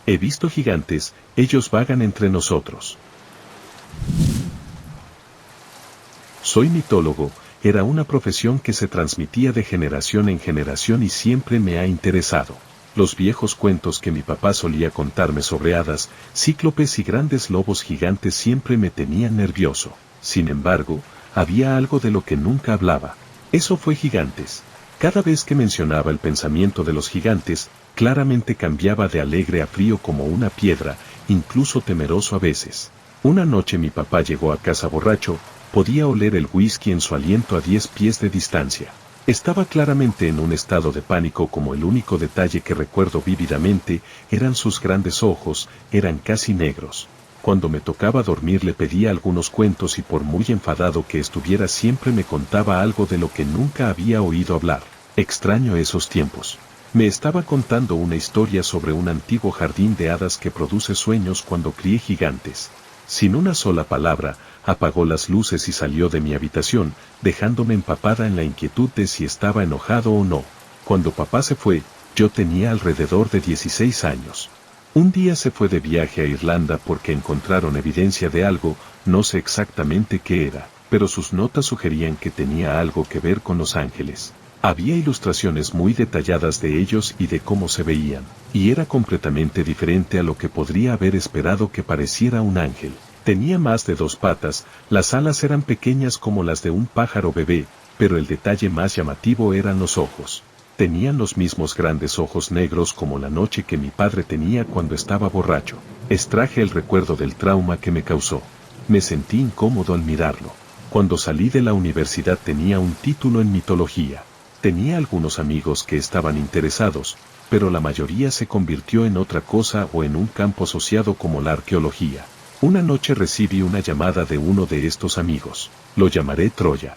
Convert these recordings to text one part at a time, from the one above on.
He visto gigantes, ellos vagan entre nosotros. Soy mitólogo, era una profesión que se transmitía de generación en generación y siempre me ha interesado. Los viejos cuentos que mi papá solía contarme sobre hadas, cíclopes y grandes lobos gigantes siempre me tenían nervioso. Sin embargo, había algo de lo que nunca hablaba. Eso fue gigantes. Cada vez que mencionaba el pensamiento de los gigantes, claramente cambiaba de alegre a frío como una piedra, incluso temeroso a veces. Una noche mi papá llegó a casa borracho, podía oler el whisky en su aliento a 10 pies de distancia. Estaba claramente en un estado de pánico como el único detalle que recuerdo vívidamente eran sus grandes ojos, eran casi negros. Cuando me tocaba dormir le pedía algunos cuentos y por muy enfadado que estuviera siempre me contaba algo de lo que nunca había oído hablar. Extraño esos tiempos. Me estaba contando una historia sobre un antiguo jardín de hadas que produce sueños cuando crié gigantes. Sin una sola palabra, apagó las luces y salió de mi habitación, dejándome empapada en la inquietud de si estaba enojado o no. Cuando papá se fue, yo tenía alrededor de 16 años. Un día se fue de viaje a Irlanda porque encontraron evidencia de algo, no sé exactamente qué era, pero sus notas sugerían que tenía algo que ver con los ángeles. Había ilustraciones muy detalladas de ellos y de cómo se veían, y era completamente diferente a lo que podría haber esperado que pareciera un ángel. Tenía más de 2 patas, las alas eran pequeñas como las de un pájaro bebé, pero el detalle más llamativo eran los ojos. Tenían los mismos grandes ojos negros como la noche que mi padre tenía cuando estaba borracho. Extraje el recuerdo del trauma que me causó. Me sentí incómodo al mirarlo. Cuando salí de la universidad tenía un título en mitología. Tenía algunos amigos que estaban interesados, pero la mayoría se convirtió en otra cosa o en un campo asociado como la arqueología. Una noche recibí una llamada de uno de estos amigos. Lo llamaré Troya.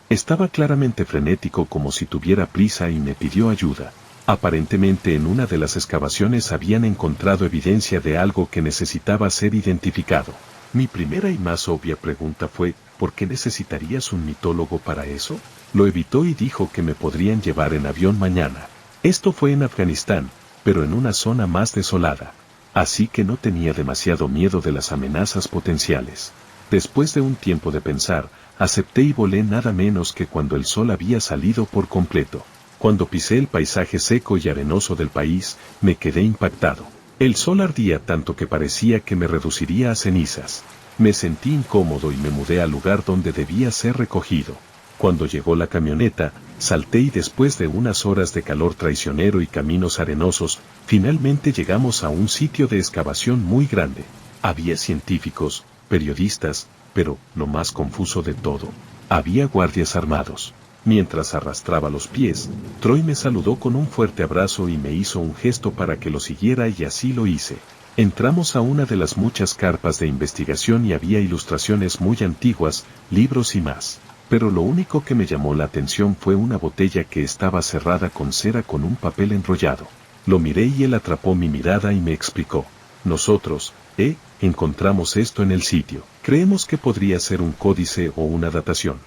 Estaba claramente frenético como si tuviera prisa y me pidió ayuda. Aparentemente en una de las excavaciones habían encontrado evidencia de algo que necesitaba ser identificado. Mi primera y más obvia pregunta fue, ¿por qué necesitarías un mitólogo para eso? Lo evitó y dijo que me podrían llevar en avión mañana. Esto fue en Afganistán, pero en una zona más desolada. Así que no tenía demasiado miedo de las amenazas potenciales. Después de un tiempo de pensar, acepté y volé nada menos que cuando el sol había salido por completo. Cuando pisé el paisaje seco y arenoso del país, me quedé impactado. El sol ardía tanto que parecía que me reduciría a cenizas. Me sentí incómodo y me mudé al lugar donde debía ser recogido. Cuando llegó la camioneta, salté y después de unas horas de calor traicionero y caminos arenosos, finalmente llegamos a un sitio de excavación muy grande. Había científicos, periodistas, pero, lo más confuso de todo, había guardias armados. Mientras arrastraba los pies, Troy me saludó con un fuerte abrazo y me hizo un gesto para que lo siguiera y así lo hice. Entramos a una de las muchas carpas de investigación y había ilustraciones muy antiguas, libros y más. Pero lo único que me llamó la atención fue una botella que estaba cerrada con cera con un papel enrollado. Lo miré y él atrapó mi mirada y me explicó. Nosotros, encontramos esto en el sitio. Creemos que podría ser un códice o una datación.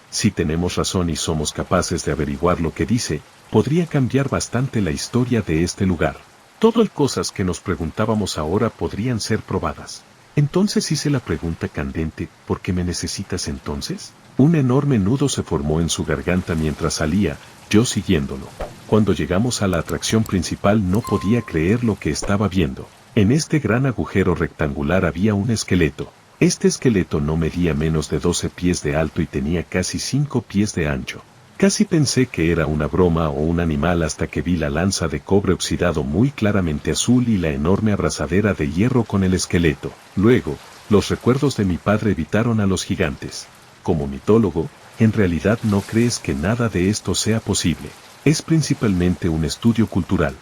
Si tenemos razón y somos capaces de averiguar lo que dice, podría cambiar bastante la historia de este lugar. Todas las cosas que nos preguntábamos ahora podrían ser probadas. Entonces hice la pregunta candente, ¿por qué me necesitas entonces? Un enorme nudo se formó en su garganta mientras salía, yo siguiéndolo. Cuando llegamos a la atracción principal no podía creer lo que estaba viendo. En este gran agujero rectangular había un esqueleto. Este esqueleto no medía menos de 12 pies de alto y tenía casi 5 pies de ancho. Casi pensé que era una broma o un animal hasta que vi la lanza de cobre oxidado muy claramente azul y la enorme abrazadera de hierro con el esqueleto. Luego, los recuerdos de mi padre evitaron a los gigantes. Como mitólogo, en realidad no crees que nada de esto sea posible. Es principalmente un estudio cultural.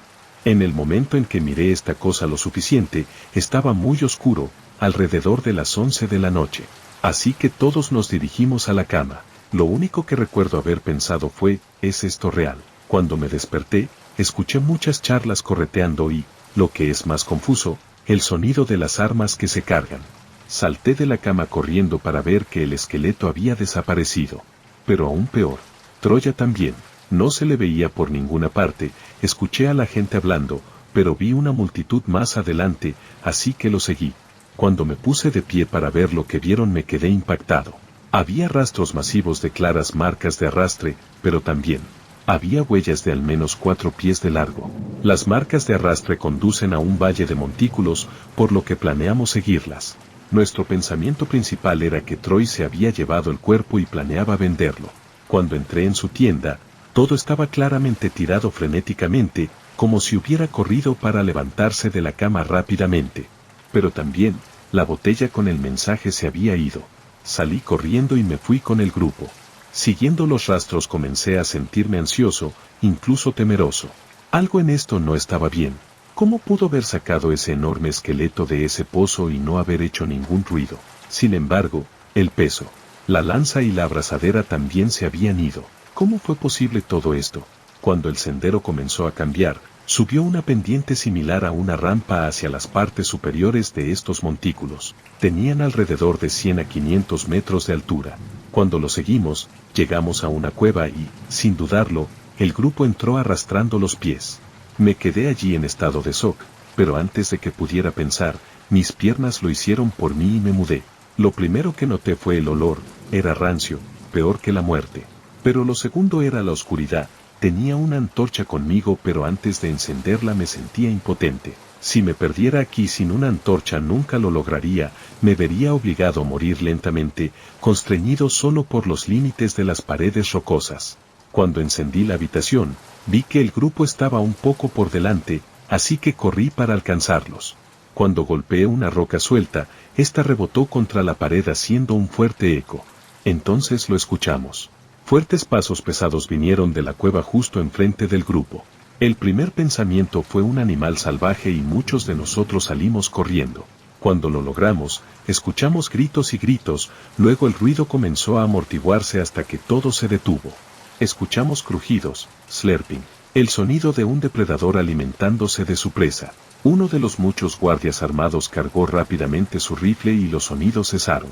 En el momento en que miré esta cosa lo suficiente, estaba muy oscuro, alrededor de las 11 de la noche. Así que todos nos dirigimos a la cama. Lo único que recuerdo haber pensado fue, ¿es esto real? Cuando me desperté, escuché muchas charlas correteando y, lo que es más confuso, el sonido de las armas que se cargan. Salté de la cama corriendo para ver que el esqueleto había desaparecido. Pero aún peor, Troya también. No se le veía por ninguna parte, escuché a la gente hablando, pero vi una multitud más adelante, así que lo seguí. Cuando me puse de pie para ver lo que vieron me quedé impactado. Había rastros masivos de claras marcas de arrastre, pero también había huellas de al menos 4 pies de largo. Las marcas de arrastre conducen a un valle de montículos, por lo que planeamos seguirlas. Nuestro pensamiento principal era que Troy se había llevado el cuerpo y planeaba venderlo. Cuando entré en su tienda, todo estaba claramente tirado frenéticamente, como si hubiera corrido para levantarse de la cama rápidamente. Pero también, la botella con el mensaje se había ido. Salí corriendo y me fui con el grupo. Siguiendo los rastros comencé a sentirme ansioso, incluso temeroso. Algo en esto no estaba bien. ¿Cómo pudo haber sacado ese enorme esqueleto de ese pozo y no haber hecho ningún ruido? Sin embargo, el peso, la lanza y la abrazadera también se habían ido. ¿Cómo fue posible todo esto? Cuando el sendero comenzó a cambiar, subió una pendiente similar a una rampa hacia las partes superiores de estos montículos. Tenían alrededor de 100 a 500 metros de altura. Cuando lo seguimos, llegamos a una cueva y, sin dudarlo, el grupo entró arrastrando los pies. Me quedé allí en estado de shock, pero antes de que pudiera pensar, mis piernas lo hicieron por mí y me mudé. Lo primero que noté fue el olor, era rancio, peor que la muerte. Pero lo segundo era la oscuridad. Tenía una antorcha conmigo, pero antes de encenderla me sentía impotente. Si me perdiera aquí sin una antorcha nunca lo lograría, me vería obligado a morir lentamente, constreñido solo por los límites de las paredes rocosas. Cuando encendí la habitación, vi que el grupo estaba un poco por delante, así que corrí para alcanzarlos. Cuando golpeé una roca suelta, esta rebotó contra la pared haciendo un fuerte eco. Entonces lo escuchamos. Fuertes pasos pesados vinieron de la cueva justo enfrente del grupo. El primer pensamiento fue un animal salvaje y muchos de nosotros salimos corriendo. Cuando lo logramos, escuchamos gritos y gritos, luego el ruido comenzó a amortiguarse hasta que todo se detuvo. Escuchamos crujidos, slurping, el sonido de un depredador alimentándose de su presa. Uno de los muchos guardias armados cargó rápidamente su rifle y los sonidos cesaron.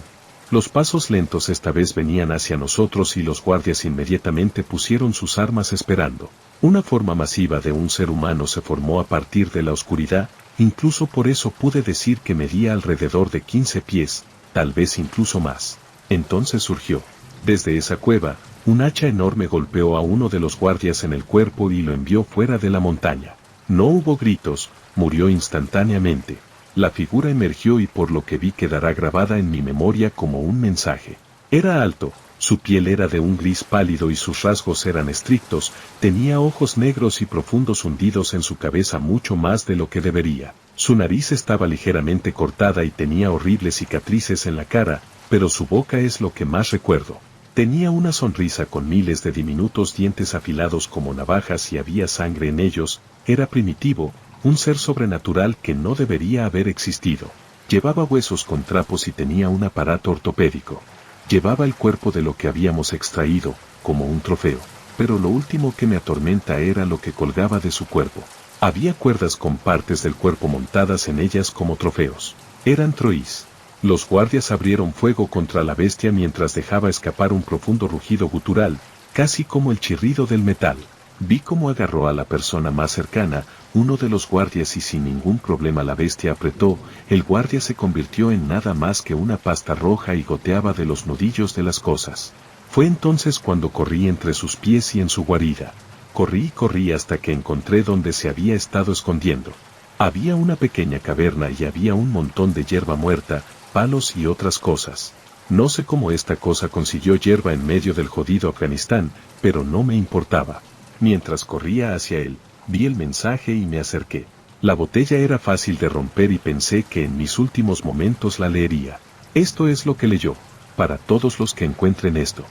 Los pasos lentos esta vez venían hacia nosotros y los guardias inmediatamente pusieron sus armas esperando. Una forma masiva de un ser humano se formó a partir de la oscuridad, incluso por eso pude decir que medía alrededor de 15 pies, tal vez incluso más. Entonces surgió. Desde esa cueva, un hacha enorme golpeó a uno de los guardias en el cuerpo y lo envió fuera de la montaña. No hubo gritos, murió instantáneamente. La figura emergió y por lo que vi quedará grabada en mi memoria como un mensaje. Era alto, su piel era de un gris pálido y sus rasgos eran estrictos, tenía ojos negros y profundos hundidos en su cabeza mucho más de lo que debería. Su nariz estaba ligeramente cortada y tenía horribles cicatrices en la cara, pero su boca es lo que más recuerdo. Tenía una sonrisa con miles de diminutos dientes afilados como navajas y había sangre en ellos, era primitivo, un ser sobrenatural que no debería haber existido. Llevaba huesos con trapos y tenía un aparato ortopédico. Llevaba el cuerpo de lo que habíamos extraído, como un trofeo. Pero lo último que me atormenta era lo que colgaba de su cuerpo. Había cuerdas con partes del cuerpo montadas en ellas como trofeos. Eran Troys. Los guardias abrieron fuego contra la bestia mientras dejaba escapar un profundo rugido gutural, casi como el chirrido del metal. Vi cómo agarró a la persona más cercana, uno de los guardias y sin ningún problema la bestia apretó, el guardia se convirtió en nada más que una pasta roja y goteaba de los nudillos de las cosas. Fue entonces cuando corrí entre sus pies y en su guarida. Corrí y corrí hasta que encontré donde se había estado escondiendo. Había una pequeña caverna y había un montón de hierba muerta, palos y otras cosas. No sé cómo esta cosa consiguió hierba en medio del jodido Afganistán, pero no me importaba. Mientras corría hacia él, vi el mensaje y me acerqué. La botella era fácil de romper y pensé que en mis últimos momentos la leería. Esto es lo que leyó. Para todos los que encuentren esto.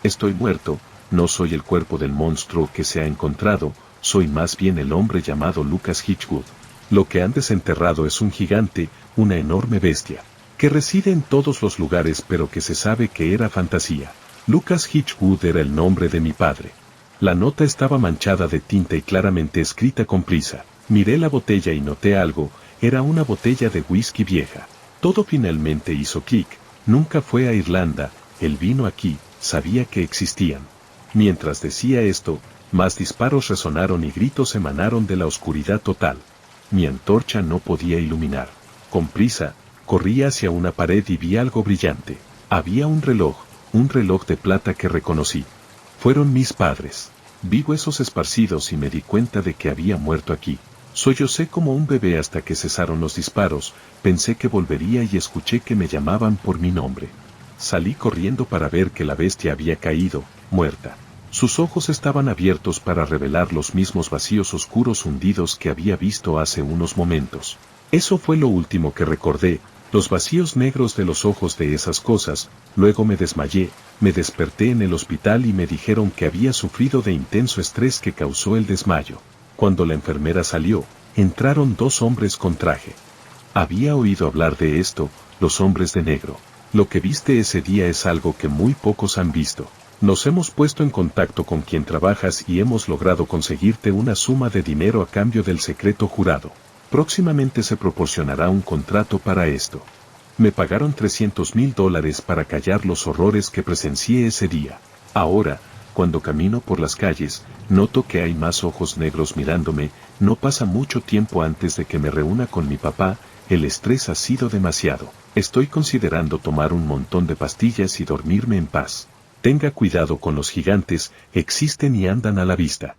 Estoy muerto, no soy el cuerpo del monstruo que se ha encontrado, soy más bien el hombre llamado Lucas Hitchwood. Lo que han desenterrado es un gigante, una enorme bestia, que reside en todos los lugares pero que se sabe que era fantasía. Lucas Hitchwood era el nombre de mi padre. La nota estaba manchada de tinta y claramente escrita con prisa. Miré la botella y noté algo, era una botella de whisky vieja. Todo finalmente hizo clic, nunca fue a Irlanda, él vino aquí, sabía que existían. Mientras decía esto, más disparos resonaron y gritos emanaron de la oscuridad total. Mi antorcha no podía iluminar. Con prisa, corrí hacia una pared y vi algo brillante. Había un reloj de plata que reconocí. Fueron mis padres. Vi huesos esparcidos y me di cuenta de que había muerto aquí. Sollocé como un bebé hasta que cesaron los disparos, pensé que volvería y escuché que me llamaban por mi nombre. Salí corriendo para ver que la bestia había caído, muerta. Sus ojos estaban abiertos para revelar los mismos vacíos oscuros hundidos que había visto hace unos momentos. Eso fue lo último que recordé, los vacíos negros de los ojos de esas cosas. Luego me desmayé, me desperté en el hospital y me dijeron que había sufrido de intenso estrés que causó el desmayo. Cuando la enfermera salió, entraron dos hombres con traje. Había oído hablar de esto, los hombres de negro. Lo que viste ese día es algo que muy pocos han visto. Nos hemos puesto en contacto con quien trabajas y hemos logrado conseguirte una suma de dinero a cambio del secreto jurado. Próximamente se proporcionará un contrato para esto. Me pagaron $300,000 para callar los horrores que presencié ese día. Ahora, cuando camino por las calles, noto que hay más ojos negros mirándome. No pasa mucho tiempo antes de que me reúna con mi papá. El estrés ha sido demasiado. Estoy considerando tomar un montón de pastillas y dormirme en paz. Tenga cuidado con los gigantes, existen y andan a la vista.